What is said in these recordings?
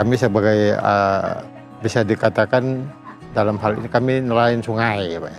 kami sebagai bisa dikatakan dalam hal ini kami nelayan sungai, Pak.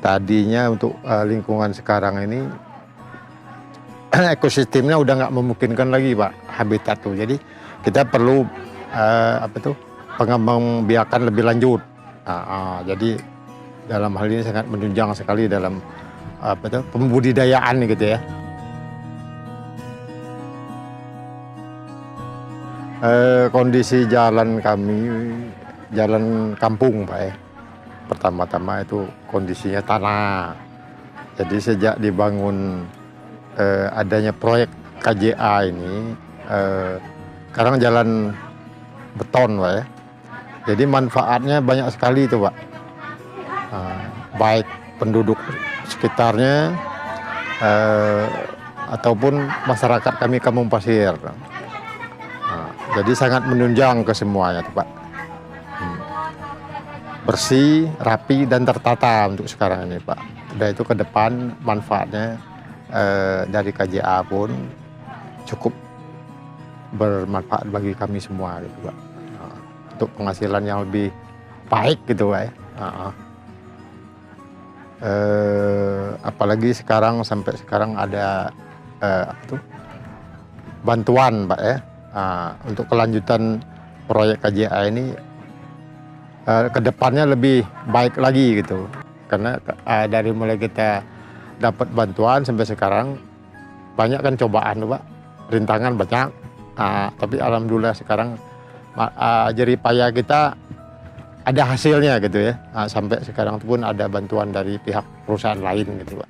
Tadinya untuk lingkungan sekarang ini ekosistemnya udah nggak memungkinkan lagi, Pak, habitat tuh. Jadi kita perlu pengembang biakan lebih lanjut. Jadi dalam hal ini sangat menunjang sekali dalam pembudidayaan gitu ya. Kondisi jalan kami, jalan kampung, Pak ya. Pertama-tama itu kondisinya tanah. Jadi sejak dibangun adanya proyek KJA ini, sekarang jalan beton, Pak ya. Jadi manfaatnya banyak sekali itu, Pak. Baik penduduk sekitarnya ataupun masyarakat kami Kampung Pasir. Jadi sangat menunjang ke semuanya, Pak. Bersih, rapi, dan tertata untuk sekarang ini, Pak. Udah itu ke depan manfaatnya dari KJA pun cukup bermanfaat bagi kami semua, gitu, Pak. Untuk penghasilan yang lebih baik, gitu, Pak. Apalagi sampai sekarang ada bantuan, Pak ya. Untuk kelanjutan proyek KJA ini kedepannya lebih baik lagi gitu, karena dari mulai kita dapat bantuan sampai sekarang banyak kan cobaan, Pak, rintangan banyak, tapi alhamdulillah sekarang jerih payah kita ada hasilnya gitu ya. Sampai sekarang pun ada bantuan dari pihak perusahaan lain gitu, Pak.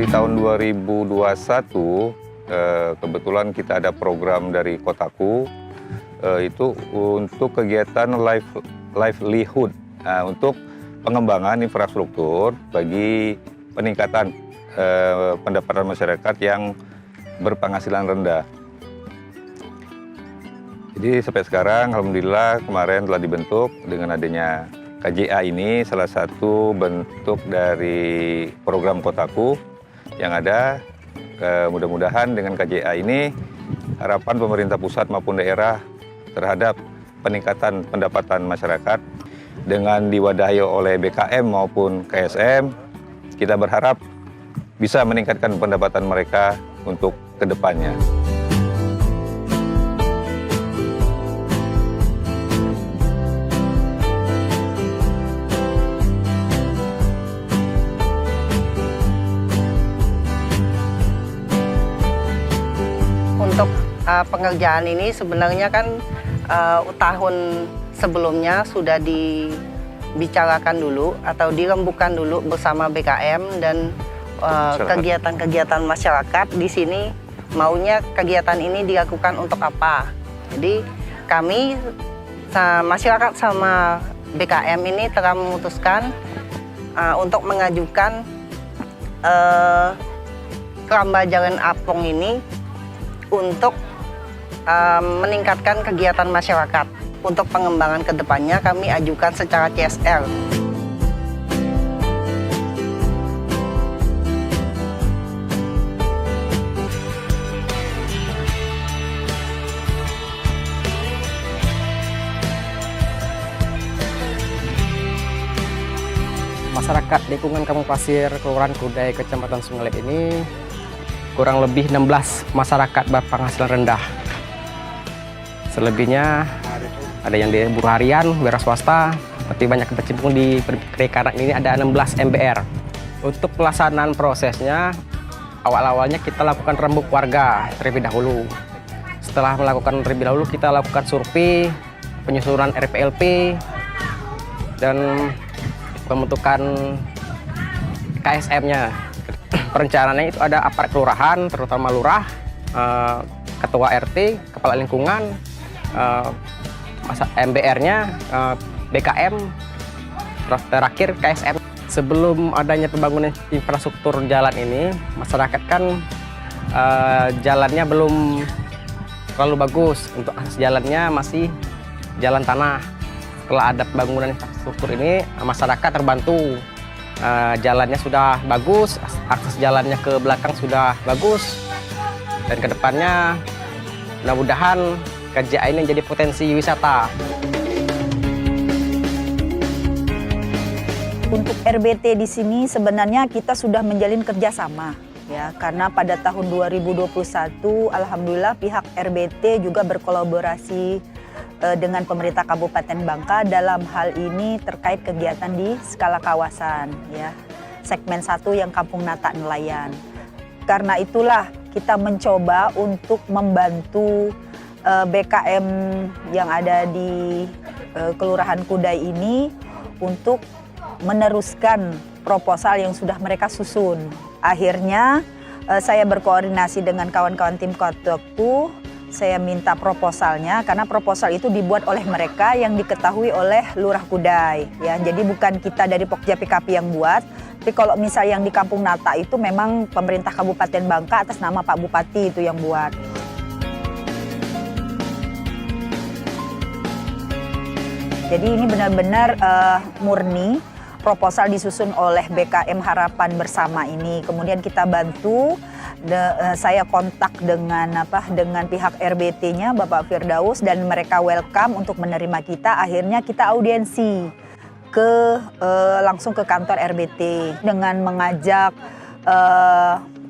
Di tahun 2021 kebetulan kita ada program dari Kotaku, itu untuk kegiatan livelihood, untuk pengembangan infrastruktur bagi peningkatan pendapatan masyarakat yang berpenghasilan rendah. Jadi sampai sekarang alhamdulillah kemarin telah dibentuk dengan adanya KJA ini, salah satu bentuk dari program Kotaku yang ada. Mudah-mudahan dengan KJA ini harapan pemerintah pusat maupun daerah terhadap peningkatan pendapatan masyarakat dengan diwadahi oleh BKM maupun KSM, kita berharap bisa meningkatkan pendapatan mereka untuk kedepannya. Untuk pengerjaan ini sebenarnya kan tahun sebelumnya sudah dibicarakan dulu atau dirembukan dulu bersama BKM dan kegiatan-kegiatan masyarakat di sini maunya kegiatan ini dilakukan untuk apa. Jadi kami masyarakat sama BKM ini telah memutuskan untuk mengajukan keramba jalan apung ini untuk meningkatkan kegiatan masyarakat. Untuk pengembangan kedepannya kami ajukan secara CSR. Masyarakat lingkungan Kampung Pasir, Kelurahan Kudai, Kecamatan Sungalet ini kurang lebih 16 masyarakat berpenghasilan rendah. Selebihnya ada yang di buruh harian, wira swasta, tapi banyak berkecimpung di perikanan ini ada 16 MBR. Untuk pelaksanaan prosesnya, awal-awalnya kita lakukan rembuk warga terlebih dahulu. Setelah melakukan terlebih dahulu, kita lakukan survei, penyusunan RPLP, dan pembentukan KSM-nya. Perencanaannya itu ada aparat kelurahan, terutama lurah, ketua RT, kepala lingkungan, MBR-nya, BKM, terakhir KSM. Sebelum adanya pembangunan infrastruktur jalan ini, masyarakat kan jalannya belum terlalu bagus. Untuk akses jalannya masih jalan tanah. Setelah ada pembangunan infrastruktur ini, masyarakat terbantu. Jalannya sudah bagus, akses jalannya ke belakang sudah bagus, Dan kedepannya mudah-mudahan KJA ini menjadi potensi wisata. Untuk RBT di sini sebenarnya kita sudah menjalin kerjasama ya, karena pada tahun 2021 alhamdulillah pihak RBT juga berkolaborasi dengan pemerintah Kabupaten Bangka dalam hal ini terkait kegiatan di skala kawasan ya. Segmen 1 yang Kampung Natak Nelayan. Karena itulah kita mencoba untuk membantu BKM yang ada di Kelurahan Kudai ini untuk meneruskan proposal yang sudah mereka susun. Akhirnya saya berkoordinasi dengan kawan-kawan tim Kotaku, saya minta proposalnya karena proposal itu dibuat oleh mereka yang diketahui oleh Lurah Kudai ya. Jadi bukan kita dari Pokja PKP yang buat, tapi kalau misal yang di Kampung Natak itu memang pemerintah Kabupaten Bangka atas nama Pak Bupati itu yang buat. Jadi ini benar-benar murni proposal disusun oleh BKM Harapan Bersama ini. Kemudian kita bantu, saya kontak dengan pihak RBT-nya Bapak Firdaus dan mereka welcome untuk menerima kita. Akhirnya kita audiensi langsung ke kantor RBT dengan mengajak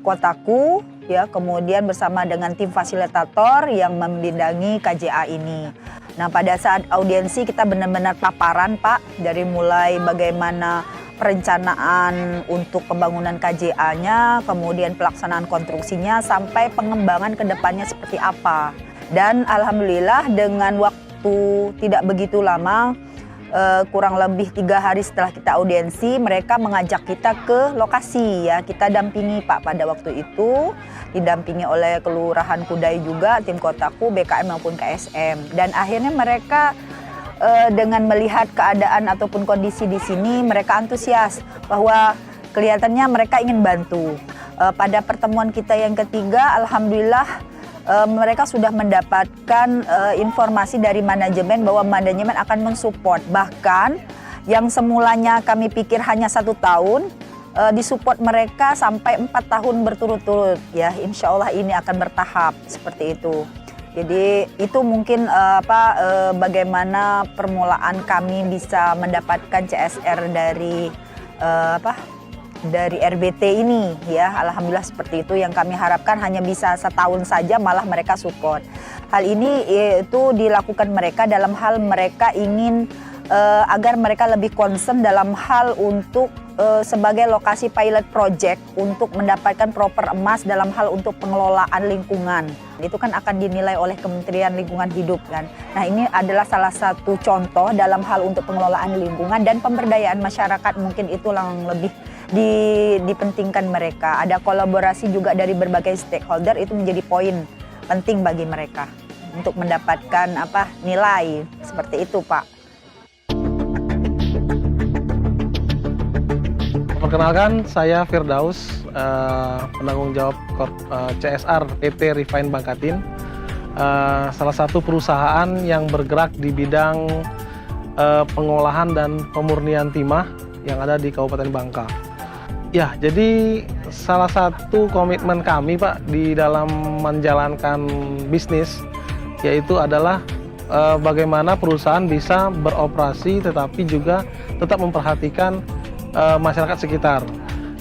Kotaku ya, kemudian bersama dengan tim fasilitator yang membidangi KJA ini. Nah, pada saat audiensi kita benar-benar paparan Pak, dari mulai bagaimana perencanaan untuk pembangunan KJA-nya, kemudian pelaksanaan konstruksinya, sampai pengembangan ke depannya seperti apa. Dan alhamdulillah dengan waktu tidak begitu lama, kurang lebih 3 hari setelah kita audiensi, mereka mengajak kita ke lokasi ya. Kita dampingi Pak pada waktu itu, didampingi oleh Kelurahan Kudai juga, tim Kotaku, BKM maupun KSM. Dan akhirnya mereka dengan melihat keadaan ataupun kondisi di sini, mereka antusias bahwa kelihatannya mereka ingin bantu. Pada pertemuan kita yang ketiga, alhamdulillah mereka sudah mendapatkan informasi dari manajemen bahwa manajemen akan mensupport. Bahkan yang semulanya kami pikir hanya 1 tahun, disupport mereka sampai 4 tahun berturut-turut ya. Insya Allah ini akan bertahap seperti itu. Jadi itu mungkin bagaimana permulaan kami bisa mendapatkan CSR dari dari RBT ini ya. Alhamdulillah seperti itu, yang kami harapkan hanya bisa 1 tahun saja malah mereka support. Hal ini itu dilakukan mereka dalam hal mereka ingin agar mereka lebih concern dalam hal untuk sebagai lokasi pilot project untuk mendapatkan proper emas dalam hal untuk pengelolaan lingkungan. Itu kan akan dinilai oleh Kementerian Lingkungan Hidup kan. Nah, ini adalah salah satu contoh dalam hal untuk pengelolaan lingkungan dan pemberdayaan masyarakat, mungkin itu yang lebih dipentingkan mereka. Ada kolaborasi juga dari berbagai stakeholder, itu menjadi poin penting bagi mereka untuk mendapatkan nilai seperti itu, Pak. Perkenalkan, saya Firdaus, penanggung jawab CSR PT Refine Bangkatin, salah satu perusahaan yang bergerak di bidang pengolahan dan pemurnian timah yang ada di Kabupaten Bangka. Ya, jadi salah satu komitmen kami Pak di dalam menjalankan bisnis yaitu adalah bagaimana perusahaan bisa beroperasi tetapi juga tetap memperhatikan masyarakat sekitar,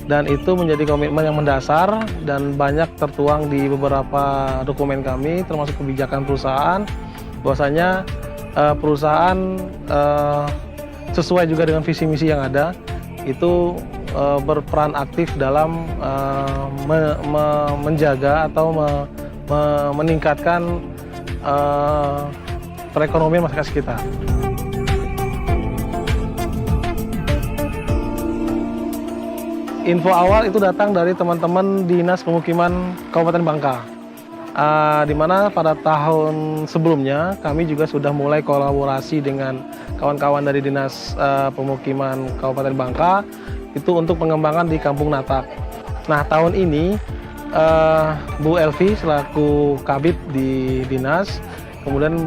dan itu menjadi komitmen yang mendasar dan banyak tertuang di beberapa dokumen kami termasuk kebijakan perusahaan, bahwasanya perusahaan sesuai juga dengan visi misi yang ada itu berperan aktif dalam menjaga atau meningkatkan perekonomian masyarakat sekitar. Info awal itu datang dari teman-teman Dinas Pemukiman Kabupaten Bangka, di mana pada tahun sebelumnya kami juga sudah mulai kolaborasi dengan kawan-kawan dari Dinas Pemukiman Kabupaten Bangka itu untuk pengembangan di Kampung Natak. Nah, tahun ini Bu Elvi selaku Kabid di Dinas kemudian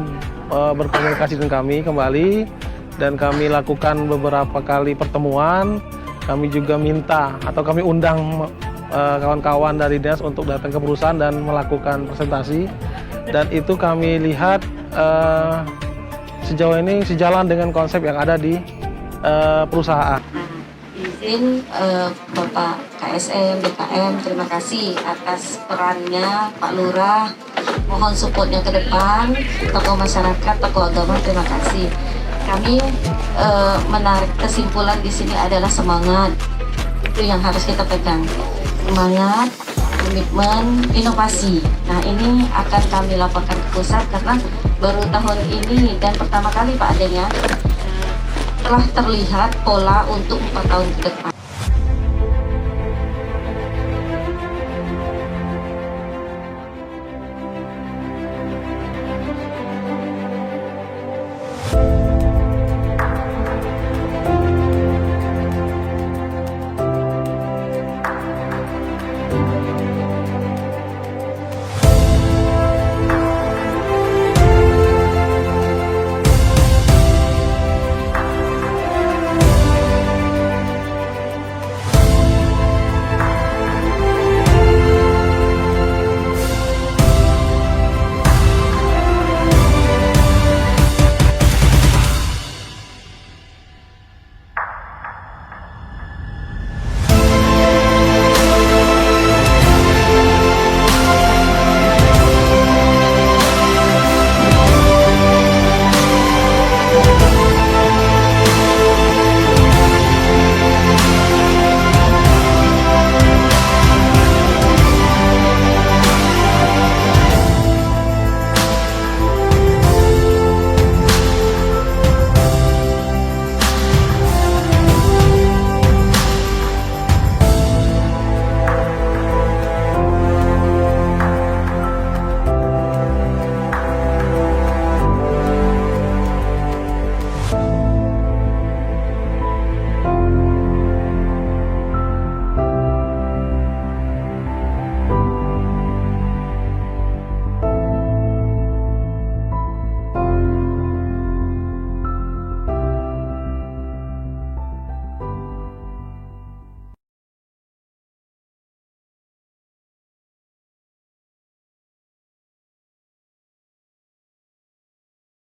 berkomunikasi dengan kami kembali, dan kami lakukan beberapa kali pertemuan. Kami juga minta atau kami undang kawan-kawan dari dinas untuk datang ke perusahaan dan melakukan presentasi. Dan itu kami lihat sejauh ini sejalan dengan konsep yang ada di perusahaan. Izin Bapak KSM, BKM, terima kasih atas perannya Pak Lurah. Mohon supportnya ke depan, tokoh masyarakat, tokoh agama, terima kasih. Kami menarik kesimpulan di sini adalah semangat. Itu yang harus kita pegang. Semangat, komitmen, inovasi. Nah, ini akan kami laporkan ke pusat karena baru tahun ini dan pertama kali Pak Aden ya telah terlihat pola untuk 4 tahun ke depan.